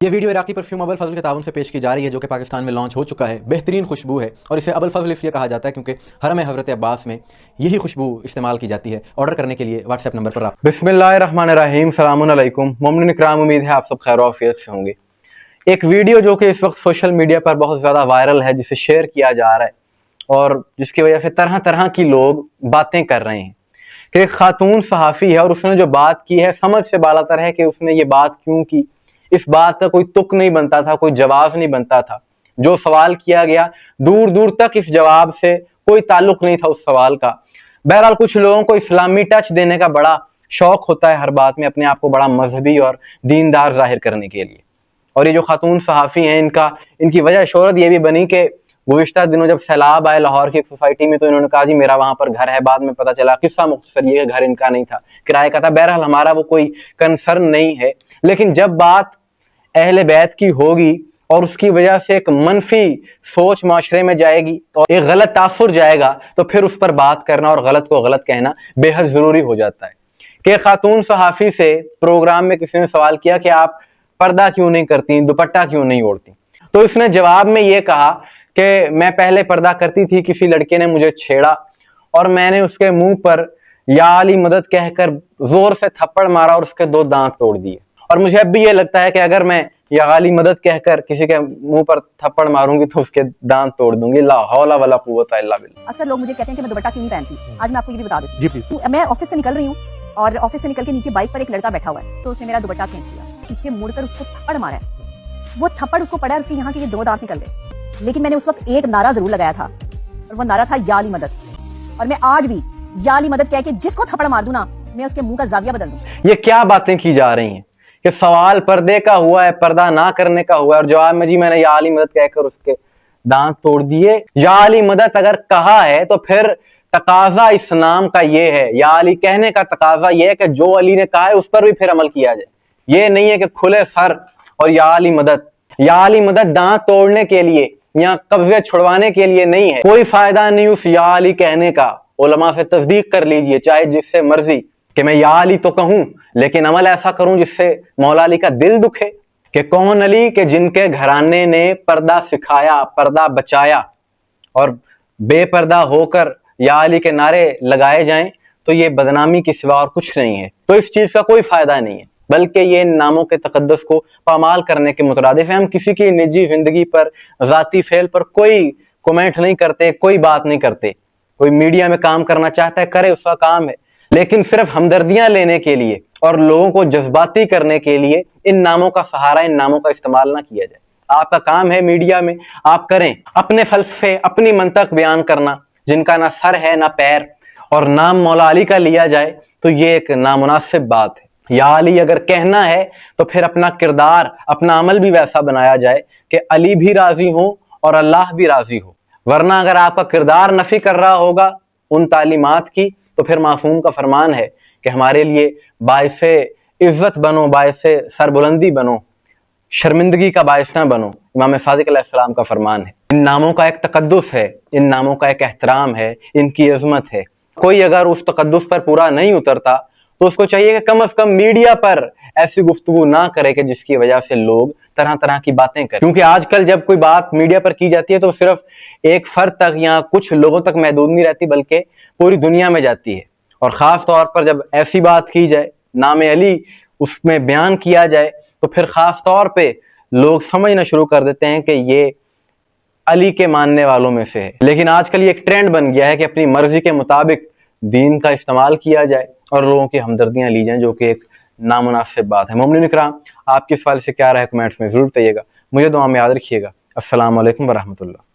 یہ ویڈیو عراقی پرفیوم ابو الفضل کے تعاون سے پیش کی جا رہی ہے، جو کہ پاکستان میں لانچ ہو چکا ہے۔ بہترین خوشبو ہے اور اسے ابو الفضل اس لیے کہا جاتا ہے کیونکہ حرم حضرت عباس میں یہی خوشبو استعمال کی جاتی ہے۔ آرڈر کرنے کے لیے واٹس ایپ نمبر پر آپ۔ بسم اللہ الرحمن الرحیم، السلام علیکم مومنین اکرام، امید ہے آپ سب خیر و عافیت سے ہوں گے۔ ایک ویڈیو جو کہ اس وقت سوشل میڈیا پر بہت زیادہ وائرل ہے، جسے شیئر کیا جا رہا ہے اور جس کی وجہ سے طرح طرح کی لوگ باتیں کر رہے ہیں کہ ایک خاتون صحافی ہے اور اس نے جو بات کی ہے سمجھ سے بالاتر ہے کہ اس نے یہ بات کیوں کی۔ اس بات کا کوئی تک نہیں بنتا تھا، کوئی جواب نہیں بنتا تھا۔ جو سوال کیا گیا دور دور تک اس جواب سے کوئی تعلق نہیں تھا اس سوال کا۔ بہرحال کچھ لوگوں کو اسلامی ٹچ دینے کا بڑا شوق ہوتا ہے ہر بات میں، اپنے آپ کو بڑا مذہبی اور دیندار ظاہر کرنے کے لیے۔ اور یہ جو خاتون صحافی ہیں، ان کی وجہ شہرت یہ بھی بنی کہ گزشتہ دنوں جب سیلاب آئے لاہور کی ایک سوسائٹی میں تو انہوں نے کہا جی میرا وہاں پر گھر ہے۔ بعد میں پتہ چلا قصہ مختصر یہ گھر ان کا نہیں تھا، کرائے کا تھا۔ بہرحال ہمارا وہ کوئی کنسرن نہیں ہے، لیکن جب بات اہل بیت کی ہوگی اور اس کی وجہ سے ایک منفی سوچ معاشرے میں جائے گی اور ایک غلط تاثر جائے گا تو پھر اس پر بات کرنا اور غلط کو غلط کہنا بے حد ضروری ہو جاتا ہے۔ کہ خاتون صحافی سے پروگرام میں کسی نے سوال کیا کہ آپ پردہ کیوں نہیں کرتی، دوپٹہ کیوں نہیں اوڑھتی، تو اس نے جواب میں یہ کہا کہ میں پہلے پردہ کرتی تھی، کسی لڑکے نے مجھے چھیڑا اور میں نے اس کے منہ پر یا علی مدد کہہ کر زور سے تھپڑ مارا اور اس کے 2 دانت توڑ دیے۔ اور مجھے اب بھی یہ لگتا ہے کہ اگر میں یا علی مدد کہہ کر کسی کے منہ پر تھپڑ ماروں گی تو اس کے دانت توڑ دوں گی۔ لا حول ولا قوت الا باللہ۔ اکثر لوگ مجھے کہتے ہیں کہ میں دوپٹہ کیوں نہیں پہنتی۔ آج میں آپ کو یہ بھی بتا دیتی ہوں۔ جی پلیز۔ میں آفس سے نکل رہی ہوں اور آفس سے نکل کے نیچے بائک پر ایک لڑکا بیٹھا ہوا ہے، تو اس نے میرا دوپٹہ کھینچ لیا، پیچھے مڑ کر اس کو تھپڑ مارا ہے۔ وہ تھپڑ اس کو پڑا ہے، اس کے یہاں کے یہ 2 دانت نکل گئے، لیکن میں نے اس وقت ایک نعرہ ضرور لگایا تھا اور وہ نعرہ تھا یا علی مدد۔ اور میں آج بھی یا علی مدد کہہ کے جس کو تھپڑ مار دوں نا، میں اس کے منہ کا زاویہ بدل دوں۔ یہ کیا باتیں کی جا رہی ہیں کہ سوال پردے کا ہوا ہے، پردہ نہ کرنے کا ہوا ہے، اور جواب میں جی میں نے یا علی مدد کہہ کر اس کے دانت توڑ دیے۔ یا علی مدد اگر کہا ہے تو پھر تقاضا اسلام کا یہ ہے، یا علی کہنے کا تقاضا یہ ہے کہ جو علی نے کہا ہے اس پر بھی پھر عمل کیا جائے۔ یہ نہیں ہے کہ کھلے سر اور یا علی مدد دانت توڑنے کے لیے یا قبضے چھڑوانے کے لیے نہیں ہے۔ کوئی فائدہ نہیں اس یا علی کہنے کا، علماء سے تصدیق کر لیجئے چاہے جس سے مرضی، کہ میں یا علی تو کہوں لیکن عمل ایسا کروں جس سے مولا علی کا دل دکھے۔ کہ کون علی کہ جن کے گھرانے نے پردہ سکھایا، پردہ بچایا، اور بے پردہ ہو کر یا علی کے نعرے لگائے جائیں تو یہ بدنامی کی سوا اور کچھ نہیں ہے۔ تو اس چیز کا کوئی فائدہ نہیں ہے، بلکہ یہ ان ناموں کے تقدس کو پامال کرنے کے مترادف ہے۔ ہم کسی کی نجی زندگی پر، ذاتی فعل پر کوئی کومنٹ نہیں کرتے، کوئی بات نہیں کرتے۔ کوئی میڈیا میں کام کرنا چاہتا ہے کرے، اس کا کام ہے، لیکن صرف ہمدردیاں لینے کے لیے اور لوگوں کو جذباتی کرنے کے لیے ان ناموں کا سہارا، ان ناموں کا استعمال نہ کیا جائے۔ آپ کا کام ہے میڈیا میں آپ کریں اپنے فلسفے، اپنی منطق بیان کرنا، جن کا نہ سر ہے نہ پیر، اور نام مولا علی کا لیا جائے تو یہ ایک نامناسب بات ہے۔ یا علی اگر کہنا ہے تو پھر اپنا کردار، اپنا عمل بھی ویسا بنایا جائے کہ علی بھی راضی ہو اور اللہ بھی راضی ہو۔ ورنہ اگر آپ کا کردار نفی کر رہا ہوگا ان تعلیمات کی تو پھر معصوم کا فرمان ہے کہ ہمارے لیے باعث عزت بنو، باعث سربلندی بنو، شرمندگی کا باعث نہ بنو۔ امام صادق علیہ السلام کا فرمان ہے۔ ان ناموں کا ایک تقدس ہے، ان ناموں کا ایک احترام ہے، ان کی عظمت ہے۔ کوئی اگر اس تقدس پر پورا نہیں اترتا تو اس کو چاہیے کہ کم از کم میڈیا پر ایسی گفتگو نہ کرے کہ جس کی وجہ سے لوگ طرح طرح کی باتیں کریں۔ کیونکہ آج کل جب کوئی بات میڈیا پر کی جاتی ہے تو صرف ایک فرد تک یا کچھ لوگوں تک محدود نہیں رہتی، بلکہ پوری دنیا میں جاتی ہے۔ اور خاص طور پر جب ایسی بات کی جائے، نام علی اس میں بیان کیا جائے، تو پھر خاص طور پہ لوگ سمجھنا شروع کر دیتے ہیں کہ یہ علی کے ماننے والوں میں سے ہے۔ لیکن آج کل یہ ایک ٹرینڈ بن گیا ہے کہ اپنی مرضی کے مطابق دین کا استعمال کیا جائے اور لوگوں کی ہمدردیاں لی جائیں، جو کہ ایک نامناسب بات ہے۔ مومنین اکرام، آپ کے سوال سے کیا رائے کمنٹس میں ضرور کہیے گا۔ مجھے دعا میں یاد رکھیے گا۔ السلام علیکم ورحمۃ اللہ۔